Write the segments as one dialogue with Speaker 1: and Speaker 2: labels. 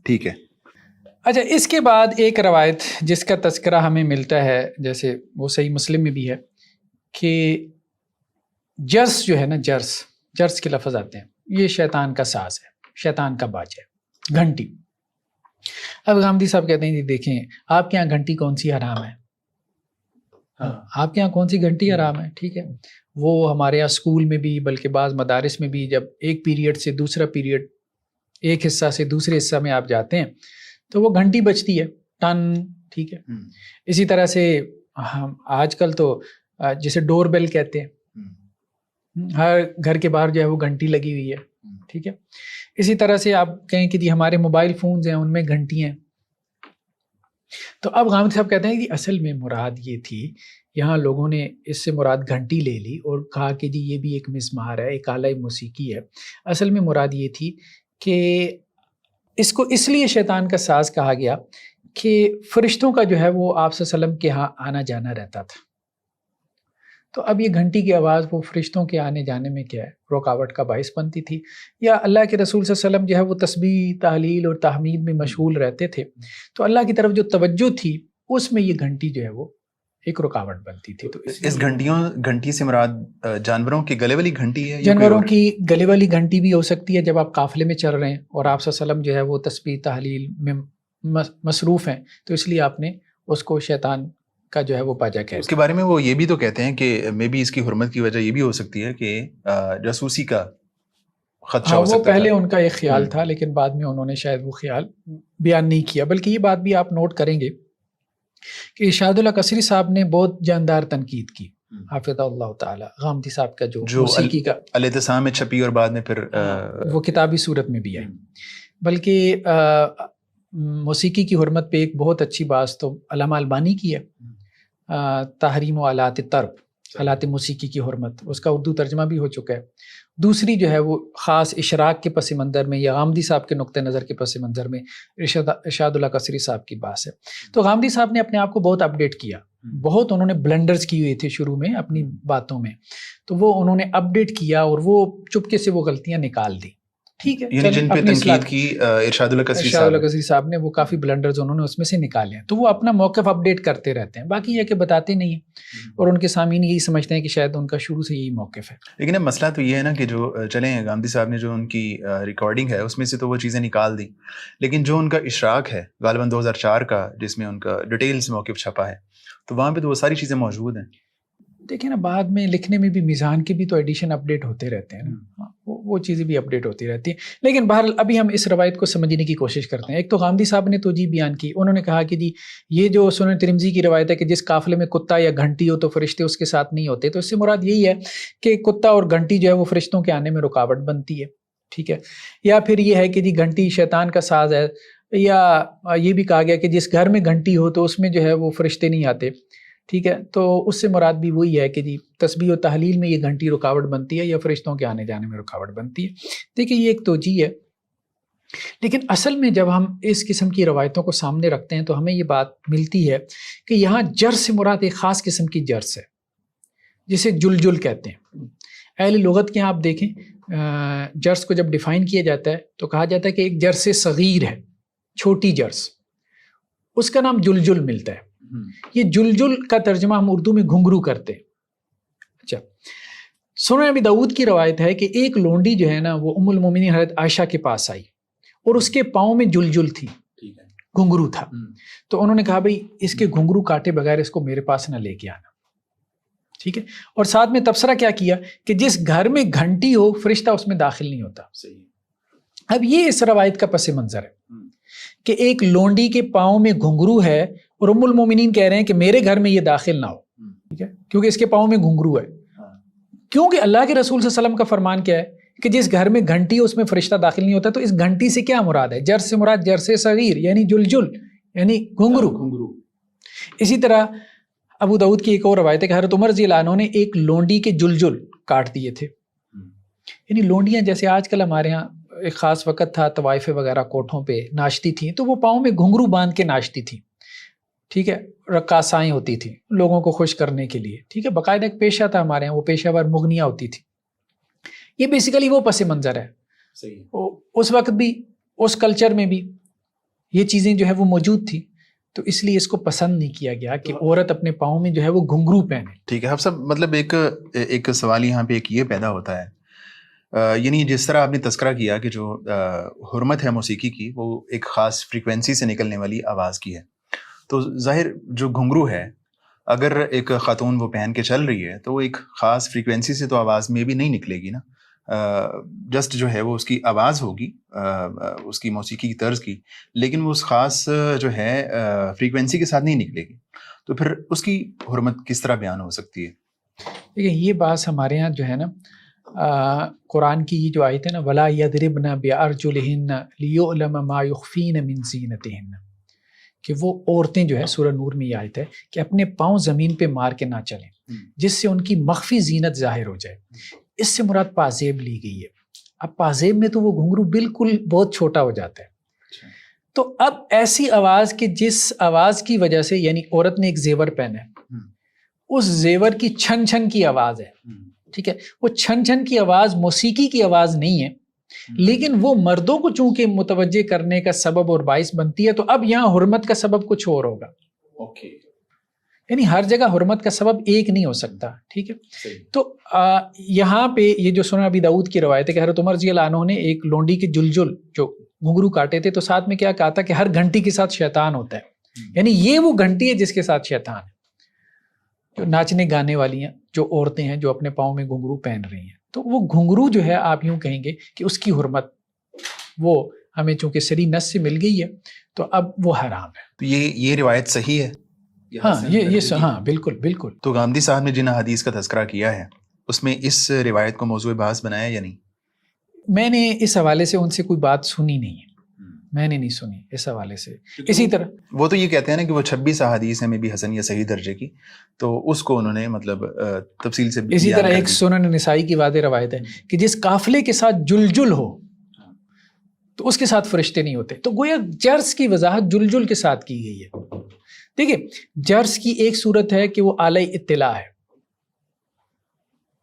Speaker 1: ٹھیک ہے.
Speaker 2: اچھا، اس کے بعد ایک روایت جس کا تذکرہ ہمیں ملتا ہے، جیسے وہ صحیح مسلم میں بھی ہے، کہ جرس جو ہے نا، جرس کے لفظ آتے ہیں، یہ شیطان کا ساز ہے، شیطان کا باج ہے، گھنٹی. اب غامدی صاحب کہتے ہیں جی دیکھیں آپ کے یہاں گھنٹی کون سی حرام ہے؟ آپ کے یہاں کون سی گھنٹی حرام ہے؟ ٹھیک ہے، وہ ہمارے یہاں اسکول میں بھی، بلکہ بعض مدارس میں بھی، جب ایک پیریڈ سے دوسرا پیریڈ، ایک حصہ سے دوسرے حصہ میں آپ جاتے ہیں تو وہ گھنٹی بجتی ہے، ٹن. ٹھیک ہے، اسی طرح سے ہم آج کل تو جسے ڈور بیل کہتے ہیں، ہر گھر کے باہر جو ہے وہ گھنٹی لگی ہوئی ہے. ٹھیک ہے، اسی طرح سے آپ کہیں کہ جی ہمارے موبائل فونز ہیں ان میں گھنٹی ہیں. تو اب غامدی صاحب کہتے ہیں کہ اصل میں مراد یہ تھی، یہاں لوگوں نے اس سے مراد گھنٹی لے لی اور کہا کہ جی یہ بھی ایک مزمار ہے، ایک آلہ موسیقی ہے. اصل میں مراد یہ تھی کہ اس کو اس لیے شیطان کا ساز کہا گیا کہ فرشتوں کا جو ہے وہ آپ صلی اللہ علیہ وسلم کے ہاں آنا جانا رہتا تھا. تو اب یہ گھنٹی کی آواز وہ فرشتوں کے آنے جانے میں کیا ہے، رکاوٹ کا باعث بنتی تھی. یا اللہ کے رسول صلی اللہ علیہ وسلم جو ہے وہ تسبیح، تحلیل اور تحمید میں مشغول رہتے تھے، تو اللہ کی طرف جو توجہ تھی اس میں یہ گھنٹی جو ہے وہ ایک رکاوٹ بنتی تھی. تو
Speaker 1: اس گھنٹی سے مراد جانوروں کے گلے والی گھنٹی ہے؟
Speaker 2: جانوروں کی گلے والی گھنٹی بھی ہو سکتی ہے جب آپ قافلے میں چل رہے ہیں اور آپ صلی اللہ علیہ وسلم جو ہے وہ تسبیح تحلیل میں مصروف ہیں، تو اس لیے آپ نے اس کو شیطان کا جو ہے وہ باجا کہتے ہیں.
Speaker 1: اس کے بارے میں وہ یہ بھی تو کہتے ہیں کہ میں بھی اس کی حرمت کی وجہ یہ بھی ہو سکتی ہے کہ جاسوسی کا خدشہ ہو سکتا ہے.
Speaker 2: وہ پہلے ان کا ایک خیال تھا، لیکن بعد میں انہوں نے شاید وہ خیال بیان نہیں کیا. بلکہ یہ بات بھی آپ نوٹ کریں گے کہ ارشاد اللہ قصری صاحب نے بہت جاندار تنقید کی، حافظ اللہ تعالی، غامدی صاحب کا جو موسیقی کا
Speaker 1: الاعتصام میں چھپی اور بعد میں پھر
Speaker 2: وہ کتابی صورت میں بھی آئی. بلکہ موسیقی کی حرمت پہ ایک بہت اچھی بات تو علامہ البانی کی ہے، تحریم و آلات طرب، آلات موسیقی کی حرمت، اس کا اردو ترجمہ بھی ہو چکا ہے. دوسری جو ہے وہ خاص اشراق کے پس منظر میں یا غامدی صاحب کے نقطہ نظر کے پس منظر میں ارشاد اللہ قصری صاحب کی بات ہے. تو غامدی صاحب نے اپنے آپ کو بہت اپڈیٹ کیا، بہت انہوں نے بلنڈرز کی ہوئے تھے شروع میں اپنی باتوں میں، تو وہ انہوں نے اپڈیٹ کیا اور وہ چپکے سے وہ غلطیاں نکال دی. ٹھیک ہے،
Speaker 1: یعنی جن پہ تنقید کی ارشاد اللہ
Speaker 2: قصری صاحب نے، وہ کافی بلنڈرز انہوں نے اس میں سے نکالے ہیں. تو وہ اپنا موقف اپڈیٹ کرتے رہتے ہیں، باقی یہ کہ بتاتے نہیں ہیں اور ان کے سامعین یہی سمجھتے ہیں کہ شاید ان کا شروع سے یہی موقف ہے.
Speaker 1: لیکن اب مسئلہ تو یہ ہے نا کہ جو چلیں غامدی صاحب نے جو ان کی ریکارڈنگ ہے اس میں سے تو وہ چیزیں نکال دیں، لیکن جو ان کا اشراق ہے غالباً 2004 کا، جس میں ان کا ڈیٹیل سے موقف چھپا ہے، تو وہاں پہ تو وہ ساری چیزیں موجود ہیں.
Speaker 2: دیکھیں نا، بعد میں لکھنے میں بھی میزان کے بھی تو ایڈیشن اپڈیٹ ہوتے رہتے ہیں نا، وہ چیزیں بھی اپڈیٹ ہوتی رہتی ہیں. لیکن بہرحال ابھی ہم اس روایت کو سمجھنے کی کوشش کرتے ہیں. ایک تو غامدی صاحب نے توجیہ بیان کی، انہوں نے کہا کہ جی یہ جو سنن ترمذی کی روایت ہے کہ جس قافلے میں کتا یا گھنٹی ہو تو فرشتے اس کے ساتھ نہیں ہوتے، تو اس سے مراد یہی ہے کہ کتا اور گھنٹی جو ہے وہ فرشتوں کے آنے میں رکاوٹ بنتی ہے. ٹھیک ہے، یا پھر یہ ہے کہ جی گھنٹی شیطان کا ساز ہے، یا یہ بھی کہا گیا کہ جس گھر میں گھنٹی ہو تو اس میں جو ہے وہ فرشتے نہیں آتے. ٹھیک ہے، تو اس سے مراد بھی وہی ہے کہ جی تسبیح و تحلیل میں یہ گھنٹی رکاوٹ بنتی ہے یا فرشتوں کے آنے جانے میں رکاوٹ بنتی ہے. دیکھیں یہ ایک توجیہ ہے، لیکن اصل میں جب ہم اس قسم کی روایتوں کو سامنے رکھتے ہیں تو ہمیں یہ بات ملتی ہے کہ یہاں جرس سے مراد ایک خاص قسم کی جرس ہے جسے جلجل کہتے ہیں. اہل لغت کے یہاں آپ دیکھیں جرس کو جب ڈیفائن کیا جاتا ہے تو کہا جاتا ہے کہ ایک جرس صغیر ہے، چھوٹی جرس، اس کا نام جلجل ملتا ہے. یہ جلجل کا ترجمہ ہم اردو میں گھنگرو کرتے ہیں. اچھا، سنن ابی داؤد کی روایت ہے کہ ایک لونڈی جو ہے نا وہ ام المومنین حضرت عائشہ کے پاس آئی اور اس کے پاؤں میں جلجل تھی، گھنگرو تھا. تو انہوں نے کہا بھئی اس کے گھنگرو کاٹے بغیر اس کو میرے پاس نہ لے کے آنا. ٹھیک ہے، اور ساتھ میں تبصرہ کیا کیا کہ جس گھر میں گھنٹی ہو فرشتہ اس میں داخل نہیں ہوتا. اب یہ اس روایت کا پس منظر ہے کہ ایک لونڈی کے پاؤں میں گھنگرو ہے اور ام المومنین کہہ رہے ہیں کہ میرے گھر میں یہ داخل نہ ہو. ٹھیک ہے، کیونکہ اس کے پاؤں میں گھنگرو ہے. کیونکہ اللہ کے رسول صلی اللہ علیہ وسلم کا فرمان کیا ہے کہ جس گھر میں گھنٹی اس میں فرشتہ داخل نہیں ہوتا. تو اس گھنٹی سے کیا مراد ہے؟ جرس سے مراد جرس صغیر یعنی جلجل یعنی گھنگرو. اسی طرح ابو داؤد کی ایک اور روایت ہے کہ حضرت عمر رضی اللہ عنہ نے ایک لونڈی کے جلجل کاٹ دیے تھے. یعنی لونڈیاں جیسے آج کل ہمارے ہاں ایک خاص وقت تھا طوائف وغیرہ کوٹھوں پہ ناچتی تھیں تو وہ پاؤں میں گھنگرو باندھ کے ناچتی تھیں. ٹھیک ہے، رقاصائیں ہوتی تھیں لوگوں کو خوش کرنے کے لیے. ٹھیک ہے، باقاعدہ ایک پیشہ تھا ہمارے یہاں، وہ پیشہ ور مغنیہ ہوتی تھی. یہ بیسیکلی وہ پس منظر ہے. اس وقت بھی اس کلچر میں بھی یہ چیزیں جو ہے وہ موجود تھی، تو اس لیے اس کو پسند نہیں کیا گیا کہ عورت اپنے پاؤں میں جو ہے وہ گھنگرو پہنے.
Speaker 1: ٹھیک ہے. اب سب مطلب ایک سوال یہاں پہ ایک یہ پیدا ہوتا ہے، یعنی جس طرح آپ نے تذکرہ کیا کہ جو حرمت ہے موسیقی کی وہ ایک خاص فریکوینسی سے نکلنے والی آواز کی ہے، تو ظاہر جو گھنگرو ہے اگر ایک خاتون وہ پہن کے چل رہی ہے تو وہ ایک خاص فریکوینسی سے تو آواز میں بھی نہیں نکلے گی نا، جسٹ جو ہے وہ اس کی آواز ہوگی اس کی موسیقی کی طرز کی، لیکن وہ اس خاص جو ہے فریکوینسی کے ساتھ نہیں نکلے گی، تو پھر اس کی حرمت کس طرح بیان ہو سکتی ہے؟
Speaker 2: دیکھیں یہ بات ہمارے ہاں جو ہے نا قرآن کی یہ جو آیت ہے نا وَلَا يَضْرِبْنَ بِأَرْجُلِهِنَّ لِيُعْلَمَ مَا يُخْفِينَ مِنْ زِينَتِهِنَّ، کہ وہ عورتیں جو ہے سورہ نور میں یہ آیت ہے کہ اپنے پاؤں زمین پہ مار کے نہ چلیں جس سے ان کی مخفی زینت ظاہر ہو جائے. اس سے مراد پازیب لی گئی ہے. اب پازیب میں تو وہ گھنگرو بالکل بہت چھوٹا ہو جاتا ہے. تو اب ایسی آواز کہ جس آواز کی وجہ سے، یعنی عورت نے ایک زیور پہنا ہے، اس زیور کی چھن چھن کی آواز ہے، ٹھیک ہے، وہ چھن چھن کی آواز موسیقی کی آواز نہیں ہے، لیکن وہ مردوں کو چونکہ متوجہ کرنے کا سبب اور باعث بنتی ہے، تو اب یہاں حرمت کا سبب کچھ اور ہوگا. یعنی ہر جگہ حرمت کا سبب ایک نہیں ہو سکتا، ٹھیک ہے. تو یہاں پہ یہ جو سنن ابی داؤد کی روایت ہے کہ حضرت عمر رضی اللہ عنہ نے ایک لونڈی کے جلجل جو گھنگرو کاٹے تھے، تو ساتھ میں کیا کہا تھا کہ ہر گھنٹی کے ساتھ شیطان ہوتا ہے، یعنی یہ وہ گھنٹی ہے جس کے ساتھ شیطان ہے. جو ناچنے گانے والی ہیں، جو عورتیں ہیں جو اپنے پاؤں میں گھنگرو پہن رہی ہیں، تو وہ گھنگرو جو ہے آپ یوں کہیں گے کہ اس کی حرمت وہ ہمیں چونکہ صریح نص سے مل گئی ہے تو اب وہ حرام ہے.
Speaker 1: تو یہ روایت صحیح ہے؟
Speaker 2: ہاں ہاں بالکل بالکل.
Speaker 1: تو غامدی صاحب نے جن حدیث کا تذکرہ کیا ہے اس میں اس روایت کو موضوع بحث بنایا یا نہیں؟
Speaker 2: میں نے اس حوالے سے ان سے کوئی بات سنی نہیں ہے، میں نے نہیں سنی اس حوالے سے. اسی طرح
Speaker 1: وہ تو یہ کہتے ہیں نا کہ وہ 26 احادیث ہیں میں بھی حسن یا صحیح درجے کی، تو اس کو انہوں نے مطلب تفصیل سے.
Speaker 2: اسی طرح ایک سنن نسائی کی واضح روایت ہے کہ جس قافلے کے ساتھ جلجل ہو تو اس کے ساتھ فرشتے نہیں ہوتے. تو گویا جرس کی وضاحت جلجل کے ساتھ کی گئی ہے. دیکھیں جرس کی ایک صورت ہے کہ وہ اعلی اطلاع ہے،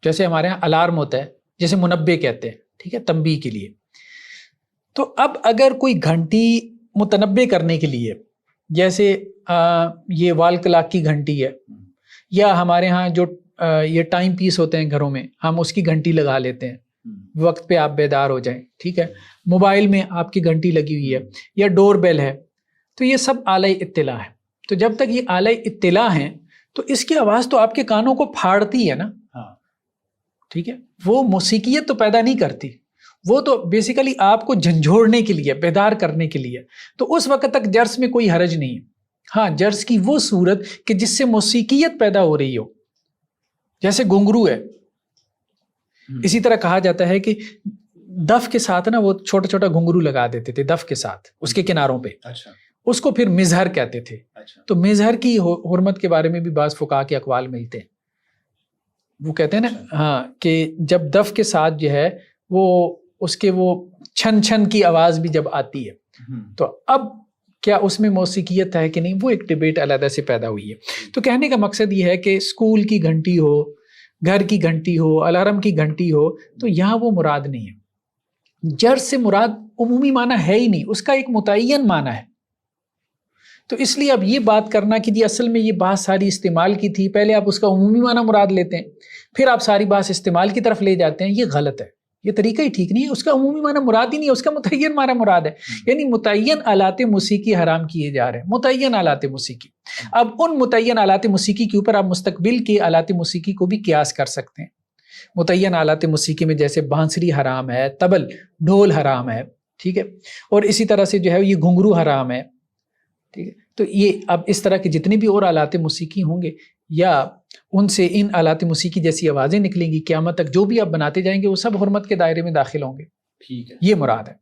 Speaker 2: جیسے ہمارے ہاں الارم ہوتا ہے، جیسے منبہ کہتے ہیں، ٹھیک ہے، تنبیہ کے لیے. تو اب اگر کوئی گھنٹی متنبہ کرنے کے لیے، جیسے یہ وال کلاک کی گھنٹی ہے، یا ہمارے ہاں جو یہ ٹائم پیس ہوتے ہیں گھروں میں، ہم اس کی گھنٹی لگا لیتے ہیں وقت پہ آپ بیدار ہو جائیں، ٹھیک ہے. موبائل میں آپ کی گھنٹی لگی ہوئی ہے یا ڈور بیل ہے، تو یہ سب اعلی اطلاع ہے. تو جب تک یہ اعلی اطلاع ہیں تو اس کی آواز تو آپ کے کانوں کو پھاڑتی ہے نا، ٹھیک ہے، وہ موسیقیت تو پیدا نہیں کرتی، وہ تو بیسیکلی آپ کو جھنجھوڑنے کے لیے، بیدار کرنے کے لیے. تو اس وقت تک جرس میں کوئی حرج نہیں ہے. ہاں جرس کی وہ صورت کہ جس سے موسیقیت پیدا ہو رہی ہو، جیسے گھنگرو ہے. اسی طرح کہا جاتا ہے کہ دف کے ساتھ نا وہ چھوٹا چھوٹا گھنگرو لگا دیتے تھے دف کے ساتھ اس کے کناروں پہ، اس کو پھر مزہر کہتے تھے. تو مزہر کی حرمت کے بارے میں بھی بعض فقہاء کے اقوال ملتے ہیں. وہ کہتے ہیں نا ہاں کہ جب دف کے ساتھ جو ہے وہ اس کے وہ چھن چھن کی آواز بھی جب آتی ہے تو اب کیا اس میں موسیقیت ہے کہ نہیں، وہ ایک ڈیبیٹ علیحدہ سے پیدا ہوئی ہے. تو کہنے کا مقصد یہ ہے کہ اسکول کی گھنٹی ہو، گھر کی گھنٹی ہو، الارم کی گھنٹی ہو، تو یہاں وہ مراد نہیں ہے. جرس سے مراد عمومی معنی ہے ہی نہیں، اس کا ایک متعین معنی ہے. تو اس لیے اب یہ بات کرنا کہ جی اصل میں یہ بات ساری استعمال کی تھی، پہلے آپ اس کا عمومی معنی مراد لیتے ہیں پھر آپ ساری بات استعمال کی طرف لے جاتے ہیں، یہ غلط ہے، یہ طریقہ ہی ٹھیک نہیں ہے. اس کا عمومی معنی مراد ہی نہیں ہے، اس کا متعین معنی مراد ہے. یعنی متعین آلات موسیقی حرام کیے جا رہے ہیں، متعین آلات موسیقی. اب ان متعین آلات موسیقی کے اوپر آپ مستقبل کے آلات موسیقی کو بھی قیاس کر سکتے ہیں. متعین آلات موسیقی میں جیسے بانسری حرام ہے، طبل ڈھول حرام ہے، ٹھیک ہے، اور اسی طرح سے جو ہے یہ گھنگرو حرام ہے، ٹھیک ہے. تو یہ اب اس طرح کے جتنے بھی اور آلات موسیقی ہوں گے یا ان سے ان آلات موسیقی جیسی آوازیں نکلیں گی، قیامت تک جو بھی آپ بناتے جائیں گے وہ سب حرمت کے دائرے میں داخل ہوں گے. ٹھیک ہے، یہ مراد ہے.